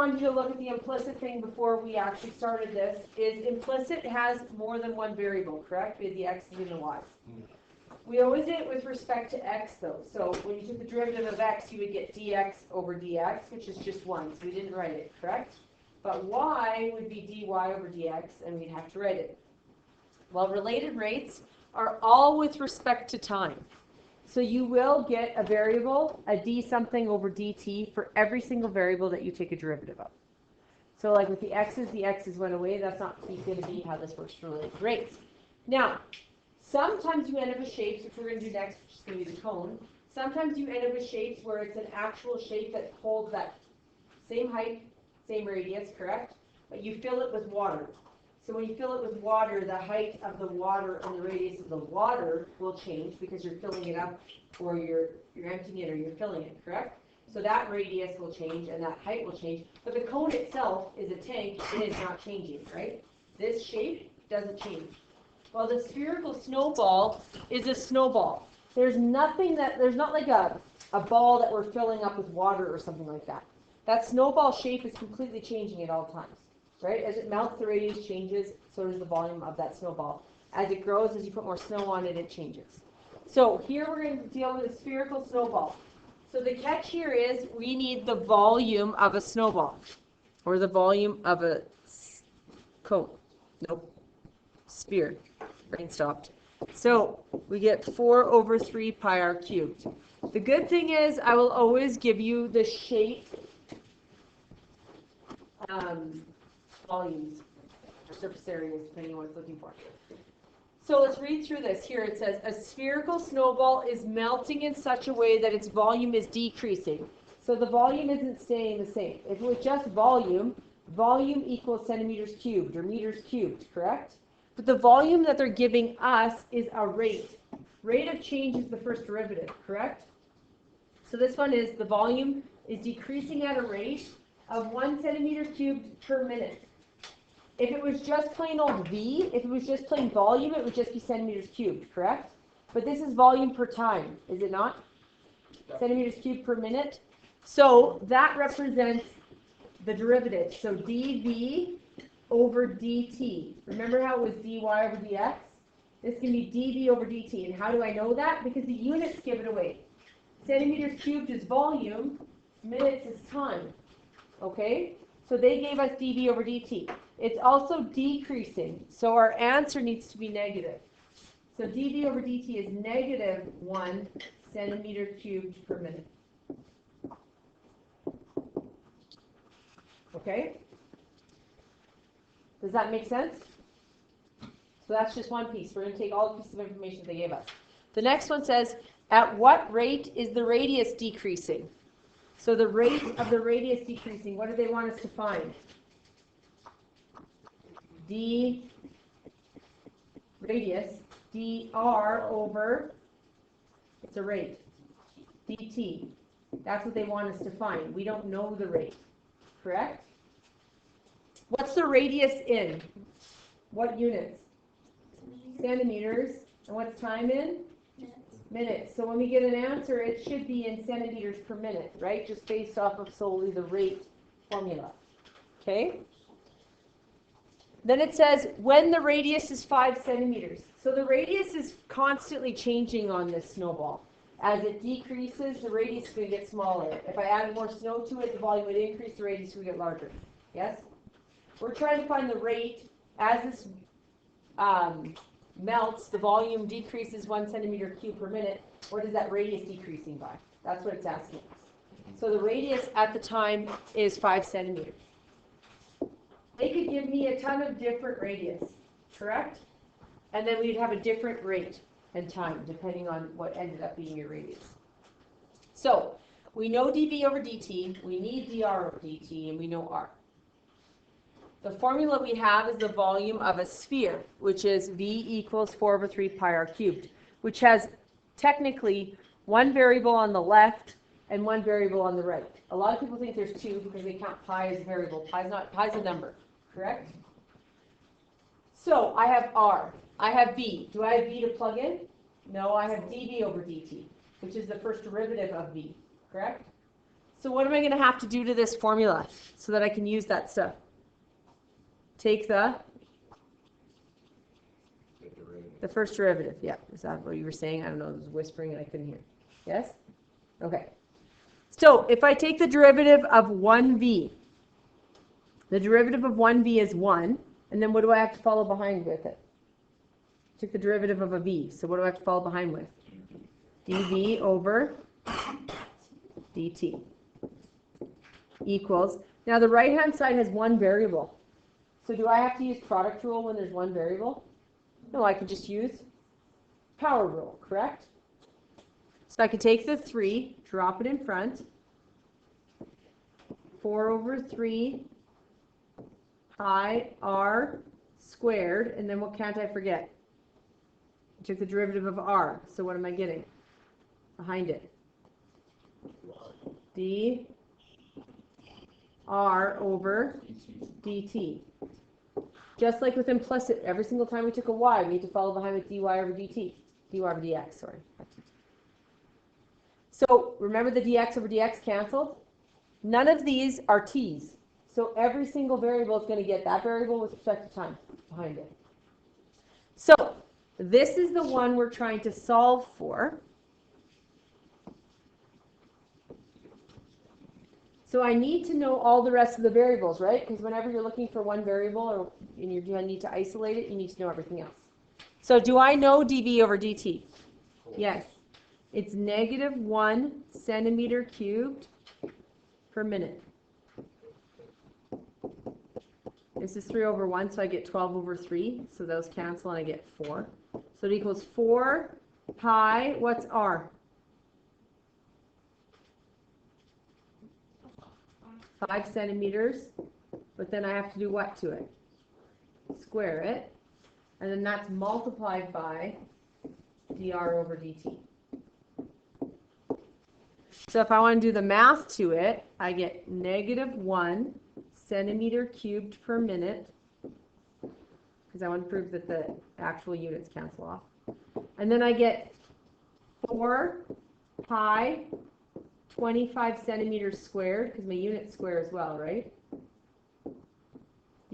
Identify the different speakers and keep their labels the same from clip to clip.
Speaker 1: wanted you to look at the implicit thing before we actually started this, is implicit has more than one variable, correct? We had the x's and the y's. We always did it with respect to x, though. So when you took the derivative of x, you would get dx over dx, which is just 1. So we didn't write it, correct? But y would be dy over dx, and we'd have to write it. Well, related rates are all with respect to time. So you will get a variable, a d something over dt, for every single variable that you take a derivative of. So like with the x's went away. That's not going to be how this works for related rates. Now, sometimes you end up with shapes, which we're going to do next, which is going to be the cone. Sometimes you end up with shapes where it's an actual shape that holds that same height, same radius, correct? But you fill it with water. So when you fill it with water, the height of the water and the radius of the water will change because you're filling it up, or you're emptying it, or you're filling it, correct? So that radius will change and that height will change. But the cone itself is a tank. It is not changing, right? This shape doesn't change. Well, the spherical snowball is a snowball. There's not like a ball that we're filling up with water or something like that. That snowball shape is completely changing at all times, right? As it melts, the radius changes, so does the volume of that snowball. As it grows, as you put more snow on it, it changes. So here we're going to deal with a spherical snowball. So the catch here is we need the volume of a snowball, or the volume of a cone. Nope. Sphere. Brain stopped. So we get 4 over 3 pi r cubed. The good thing is I will always give you the shape volumes, or surface areas, depending on what it's looking for. So let's read through this. Here it says, a spherical snowball is melting in such a way that its volume is decreasing. So the volume isn't staying the same. If it was just volume equals centimeters cubed, or meters cubed, correct? But the volume that they're giving us is a rate. Rate of change is the first derivative, correct? So this one is the volume is decreasing at a rate of 1 centimeter cubed per minute. If it was just plain old V, if it was just plain volume, it would just be centimeters cubed, correct? But this is volume per time, is it not? Centimeters cubed per minute. So that represents the derivative. So dV over dt. Remember how it was dy over dx? This can be dV over dt. And how do I know that? Because the units give it away. Centimeters cubed is volume, minutes is time. Okay? So they gave us dV over dt. It's also decreasing. So our answer needs to be negative. So dV over dt is negative 1 centimeter cubed per minute. Okay? Does that make sense? So that's just one piece. We're going to take all the pieces of information they gave us. The next one says, at what rate is the radius decreasing? So the rate of the radius decreasing, what do they want us to find? D radius, dr over, it's a rate, dt. That's what they want us to find. We don't know the rate, correct? What's the radius in? What units? Centimeters. And what's time in? Minutes. So when we get an answer, it should be in centimeters per minute, right? Just based off of solely the rate formula. Okay? Then it says when the radius is 5 centimeters. So the radius is constantly changing on this snowball. As it decreases, the radius is going to get smaller. If I add more snow to it, the volume would increase, the radius would get larger. Yes? We're trying to find the rate as this melts, the volume decreases 1 centimeter cubed per minute. What is that radius decreasing by? That's what it's asking us. So the radius at the time is 5 centimeters. They could give me a ton of different radius, correct? And then we'd have a different rate and time depending on what ended up being your radius. So we know dV over dt, we need dr over dt, and we know r. The formula we have is the volume of a sphere, which is V equals 4 over 3 pi r cubed, which has technically one variable on the left and one variable on the right. A lot of people think there's two because they count pi as a variable. Pi's a number, correct? So I have r. I have v. Do I have v to plug in? No, I have dv over dt, which is the first derivative of v, correct? So what am I going to have to do to this formula so that I can use that stuff? Take the first derivative. Yeah, is that what you were saying? I don't know, it was whispering and I couldn't hear. Yes? Okay. So if I take the derivative of 1v, the derivative of 1v is 1, and then what do I have to follow behind with it? Took the derivative of a v, so what do I have to follow behind with? dv over dt equals, now the right hand side has one variable. So do I have to use product rule when there's one variable? No, I can just use power rule, correct? So I can take the 3, drop it in front, 4 over 3 pi r squared, and then what can't I forget? I took the derivative of r, so what am I getting behind it? d r over dt. Just like with implicit, every single time we took a y, we need to follow behind with dy over dt. dy over dx, sorry. So remember the dx over dx canceled? None of these are t's. So every single variable is going to get that variable with respect to time behind it. So this is the one we're trying to solve for. So I need to know all the rest of the variables, right? Because whenever you're looking for one variable or you're going to need to isolate it, you need to know everything else. So do I know dv over dt? Yes. It's negative 1 centimeter cubed per minute. This is 3 over 1, so I get 12 over 3. So those cancel and I get 4. So it equals 4 pi, what's r? 5 centimeters, but then I have to do what to it? Square it, and then that's multiplied by dr over dt. So if I want to do the math to it, I get negative 1 centimeter cubed per minute, because I want to prove that the actual units cancel off. And then I get 4 pi 25 centimeters squared, because my units square as well, right?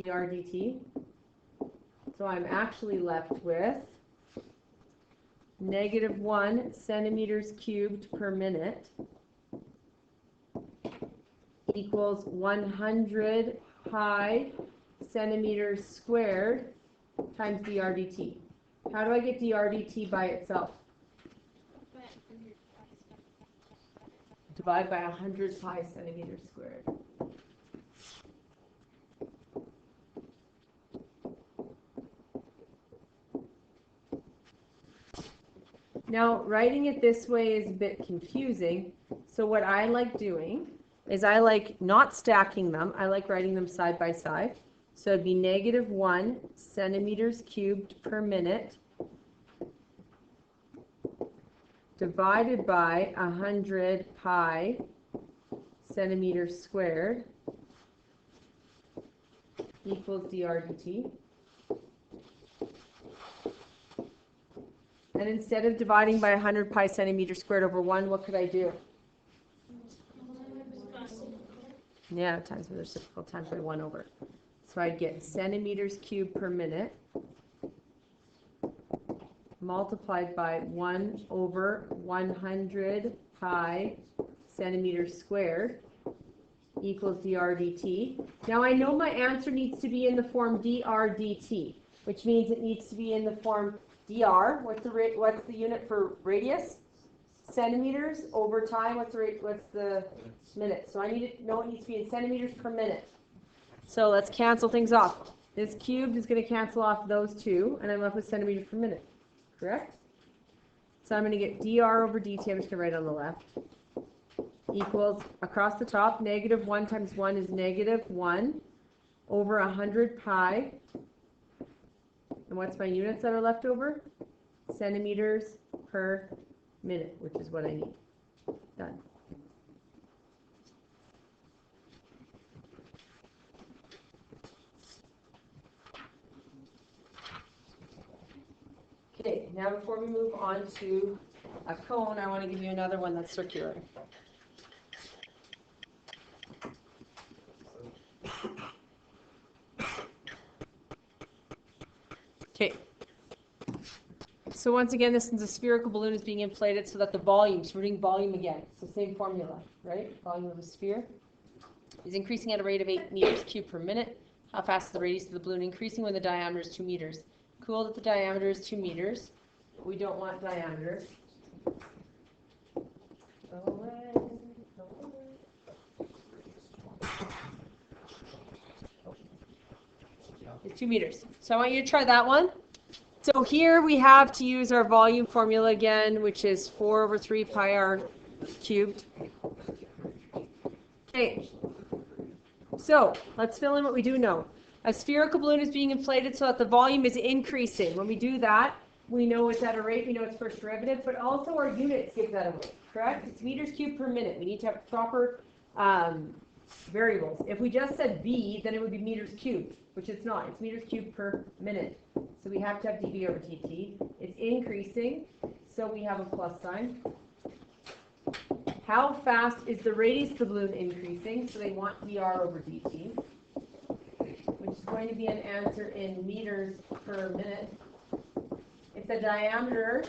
Speaker 1: dr dt. So I'm actually left with negative 1 centimeters cubed per minute equals 100 pi centimeters squared times dr dt. How do I get dr dt by itself? Divide by 100 pi centimeters squared. Now, writing it this way is a bit confusing. So what I like doing is I like not stacking them. I like writing them side by side. So it'd be negative 1 centimeters cubed per minute divided by 100 pi centimeters squared equals dr dt. And instead of dividing by 100 pi centimeters squared over 1, what could I do? Yeah, times the reciprocal times by 1 over. So I'd get centimeters cubed per minute multiplied by 1 over 100 pi centimeters squared equals dr dt. Now I know my answer needs to be in the form dr dt, which means it needs to be in the form dr. What's the unit for radius? Centimeters over time. What's the minute? So I need to know it needs to be in centimeters per minute. So let's cancel things off. This cubed is going to cancel off those two, and I'm left with centimeters per minute. Correct? So I'm going to get dr over dt. I'm just going to write it on the left. Equals, across the top, negative 1 times 1 is negative 1 over 100 pi. And what's my units that are left over? Centimeters per minute, which is what I need. Done. Okay, now before we move on to a cone, I want to give you another one that's circular. Okay. So once again, this is a spherical balloon is being inflated so that the volume, so we're doing volume again. So same formula, right? Volume of a sphere is increasing at a rate of 8 meters cubed per minute. How fast is the radius of the balloon increasing when the diameter is 2 meters? Cool that the diameter is 2 meters. We don't want diameter. It's 2 meters. So I want you to try that one. So here we have to use our volume formula again, which is 4 over 3 pi r cubed. Okay. So let's fill in what we do know. A spherical balloon is being inflated so that the volume is increasing. When we do that, we know it's at a rate, we know it's first derivative, but also our units give that away, correct? It's meters cubed per minute. We need to have proper variables. If we just said V, then it would be meters cubed, which it's not. It's meters cubed per minute. So we have to have dV over dt. It's increasing, so we have a plus sign. How fast is the radius of the balloon increasing? So they want dr over dt, which is going to be an answer in meters per minute. If the diameter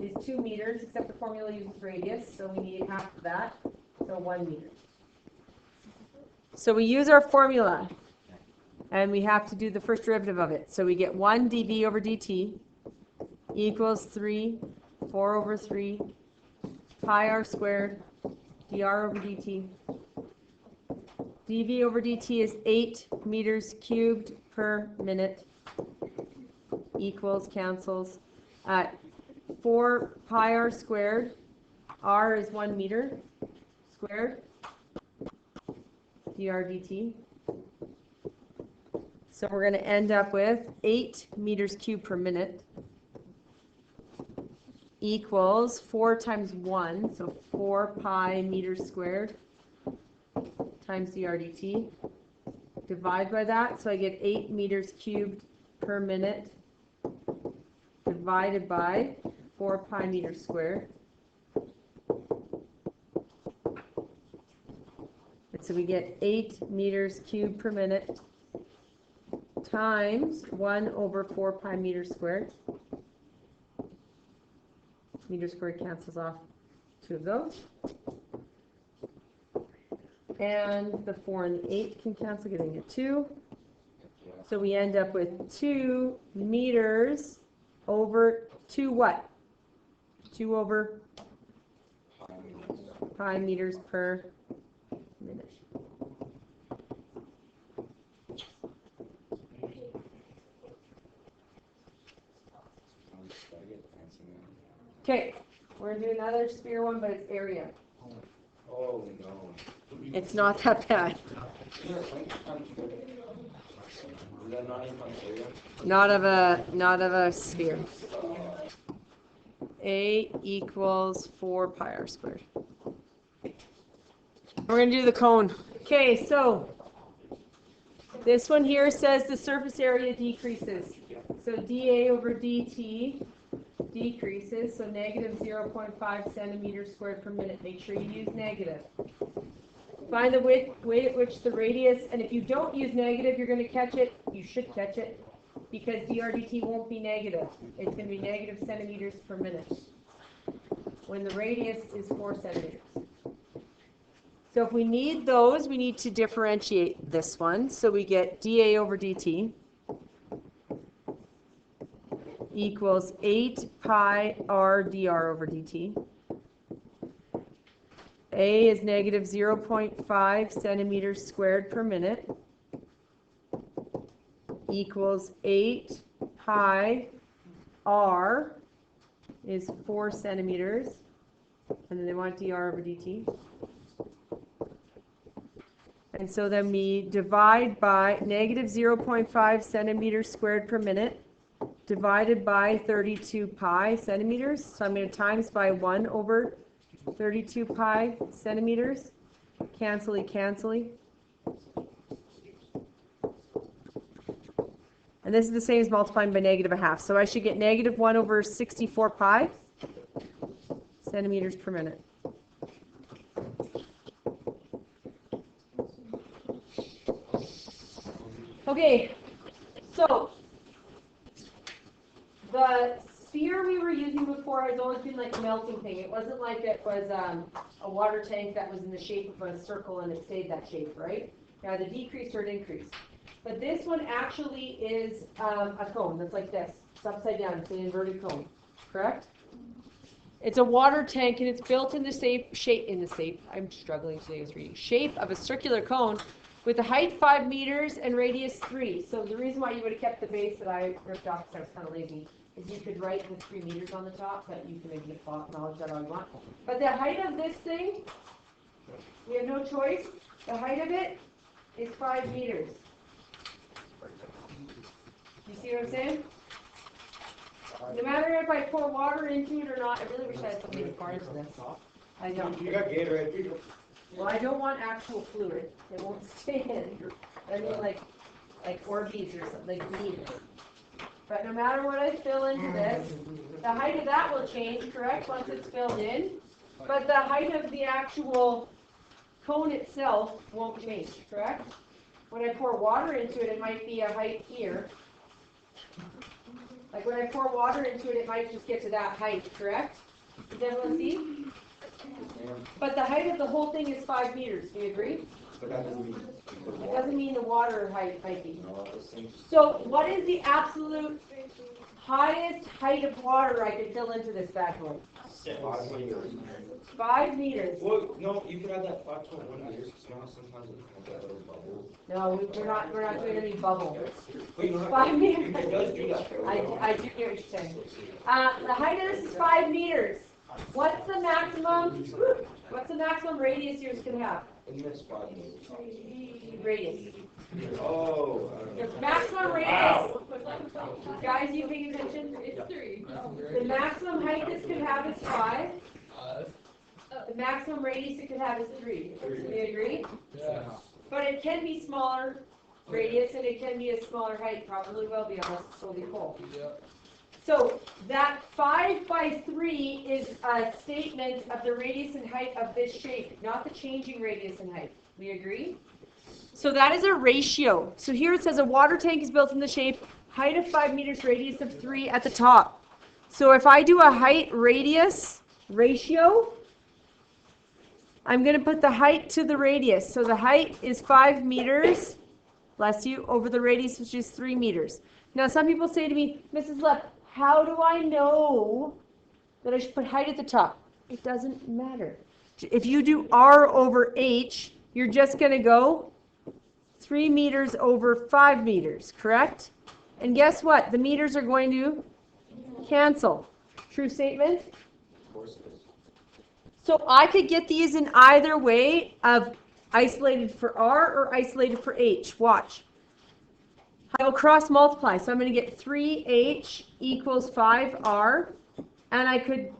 Speaker 1: is 2 meters, except the formula uses radius, so we need half of that, so 1 meter. So we use our formula, and we have to do the first derivative of it. So we get 1 dV over dt equals 4 over 3 pi r squared dr over dt. dV over dt is 8 meters cubed per minute equals, cancels, at 4 pi r squared. R is 1 meter squared dr dt. So we're going to end up with 8 meters cubed per minute equals 4 times 1, so 4 pi meters squared times dr dt. Divide by that, so I get 8 meters cubed per minute divided by 4 pi meters squared. And so we get 8 meters cubed per minute times 1 over 4 pi meters squared. Meter squared cancels off 2 of those. And the 4 and the 8 can cancel, getting a 2. So we end up with 2 meters over 2 what? 2 over pi meters per minute. Okay, we're going to do another sphere one, but it's area.
Speaker 2: Oh no.
Speaker 1: It's not that bad. Not of a sphere. A equals 4 pi r squared. We're going to do the cone. Okay, so this one here says the surface area decreases. So dA over dt decreases, so negative 0.5 centimeters squared per minute. Make sure you use negative. Find the way at which the radius, and if you don't use negative, you're going to catch it. You should catch it, because dr dt won't be negative. It's going to be negative centimeters per minute when the radius is 4 centimeters. So if we need those, we need to differentiate this one. So we get dA over dt equals 8 pi r dr over dt. A is negative 0.5 centimeters squared per minute equals 8 pi r is 4 centimeters, and then they want dr over dt. And so then we divide by negative 0.5 centimeters squared per minute divided by 32 pi centimeters. So I'm going to times by 1 over 32 pi centimeters. Cancel-y. And this is the same as multiplying by negative a half. So I should get negative 1 over 64 pi centimeters per minute. Okay, so the sphere we were using before has always been like a melting thing. It wasn't like it was a water tank that was in the shape of a circle and it stayed that shape, right? Now the decrease or an increase. But this one actually is a cone that's like this. It's upside down. It's an inverted cone, correct? It's a water tank and it's built in the I'm struggling today with reading. Shape of a circular cone with a height 5 meters and radius 3. So the reason why you would have kept the base that I ripped off because I was kind of lazy is you could write the 3 meters on the top, but you can maybe acknowledge that all you want. But the height of this thing, we have no choice. The height of it is 5 meters. You see what I'm saying? No matter if I pour water into it or not, I really wish I had something to pour into this. I don't.
Speaker 2: You got Gatorade, people.
Speaker 1: Well, I don't want actual fluid. It won't stay in. I mean, like Orbeez or something, like meat. But no matter what I fill into this, the height of that will change, correct, once it's filled in. But the height of the actual cone itself won't change, correct? When I pour water into it, it might be a height here. Like when I pour water into it, it might just get to that height, correct? Does everyone see? But the height of the whole thing is 5 meters. Do you agree? It doesn't mean the water height might be. So what is the absolute highest height of water I could fill into this bad boy? 5 meters.
Speaker 2: Well, no, you could have that 5.1 meters because now sometimes it can have that little bubble.
Speaker 1: No, we're not doing any bubble.
Speaker 2: Wait,
Speaker 1: 5 meters.
Speaker 2: It does do that.
Speaker 1: I do get what you're saying. The height of this is 5 meters. What's the maximum radius yours can have?
Speaker 2: And that's 5 meters.
Speaker 1: Radius.
Speaker 2: Oh.
Speaker 1: The maximum radius. Guys, you paying attention?
Speaker 3: It's 3.
Speaker 1: The maximum height this could have is 5. The maximum radius it could have is 3. Do you agree?
Speaker 3: Yeah.
Speaker 1: But it can be smaller radius and it can be a smaller height. Probably will be unless it's totally full.
Speaker 3: Yeah.
Speaker 1: So that 5 by 3 is a statement of the radius and height of this shape, not the changing radius and height. We agree? So that is a ratio. So here it says a water tank is built in the shape, height of 5 meters, radius of 3 at the top. So if I do a height radius ratio, I'm going to put the height to the radius. So the height is 5 meters, bless you, over the radius, which is 3 meters. Now some people say to me, Mrs. Lepp, how do I know that I should put height at the top? It doesn't matter. If you do R over H, you're just going to go 3 meters over 5 meters, correct? And guess what? The meters are going to cancel. True statement?
Speaker 2: Of course it is.
Speaker 1: So I could get these in either way of isolated for R or isolated for H. Watch. I will cross multiply. So I'm going to get 3H equals 5R. And I could,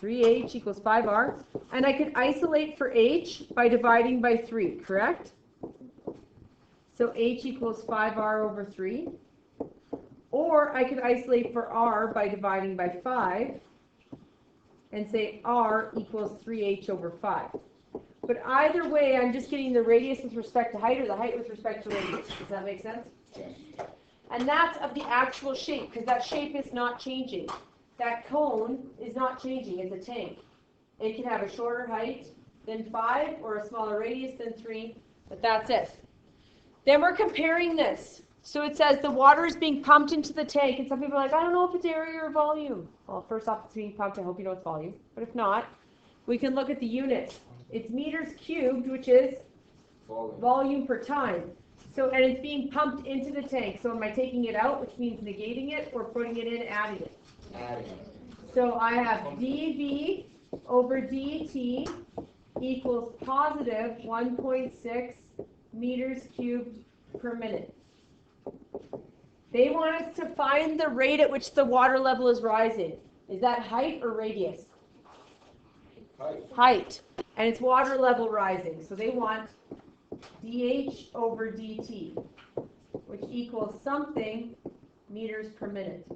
Speaker 1: 3H equals 5R. And I could isolate for H by dividing by 3, correct? So H equals 5R over 3. Or I could isolate for R by dividing by 5. And say R equals 3H over 5. But either way, I'm just getting the radius with respect to height or the height with respect to radius. Does that make sense? And that's of the actual shape, because that shape is not changing. That cone is not changing. It's a tank. It can have a shorter height than 5 or a smaller radius than 3, but that's it. Then we're comparing this. So it says the water is being pumped into the tank, and some people are like, I don't know if it's area or volume. Well, first off, it's being pumped. I hope you know it's volume. But if not, we can look at the units. It's meters cubed, which is volume per time. So, and it's being pumped into the tank. So am I taking it out, which means negating it, or putting it in, adding it?
Speaker 2: Adding it.
Speaker 1: So I have dV over dt equals positive 1.6 meters cubed per minute. They want us to find the rate at which the water level is rising. Is that height or radius? Height. And it's water level rising. So they want dH over dt, which equals something meters per minute.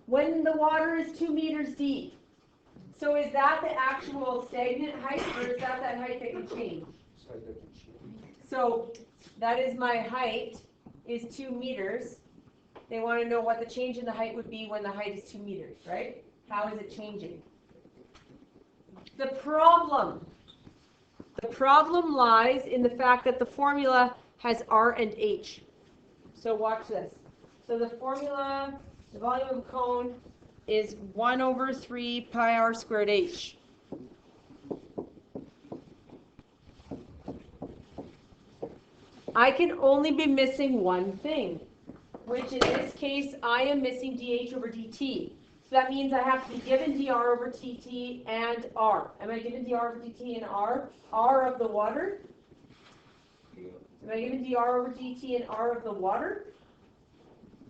Speaker 1: When the water is 2 meters deep, so is that the actual stagnant height, or is that height that can change? So that is my height is 2 meters. They want to know what the change in the height would be when the height is 2 meters, right? How is it changing? The problem lies in the fact that the formula has R and H. So watch this. So the formula, the volume of a cone is 1 over 3 pi r squared h. I can only be missing one thing, which in this case, I am missing dH over dt. So that means I have to be given dr over dt and r. Am I given dr over dt and r? R of the water? Am I given dr over dt and r of the water?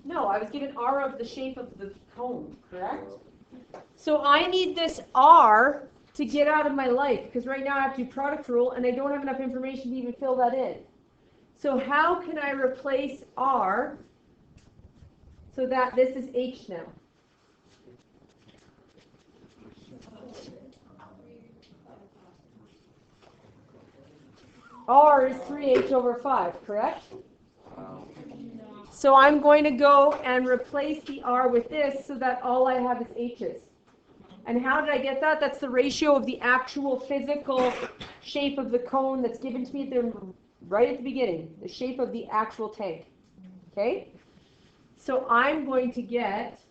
Speaker 1: No, I was given r of the shape of the cone, correct? So I need this r to get out of my life, because right now I have to do product rule, and I don't have enough information to even fill that in. So how can I replace r so that this is h now? R is 3h over 5, correct? So I'm going to go and replace the r with this so that all I have is h's. And how did I get that? That's the ratio of the actual physical shape of the cone that's given to me right at the beginning, the shape of the actual tank. Okay? So I'm going to get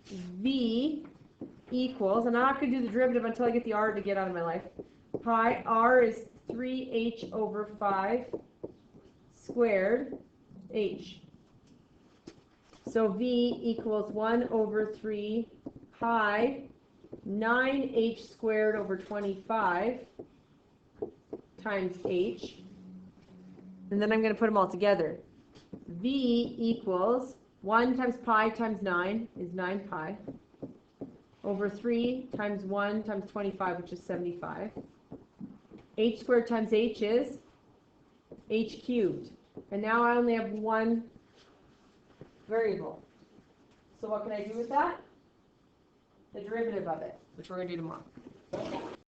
Speaker 1: V equals, and I'm not going to do the derivative until I get the r to get out of my life. Pi r is 3h over 5 squared h. So V equals 1 over 3 pi 9h squared over 25 times h. And then I'm going to put them all together. V equals 1 times pi times 9 is 9 pi over 3 times 1 times 25, which is 75. H squared times h is h cubed. And now I only have one variable. So what can I do with that? The derivative of it, which we're going to do tomorrow.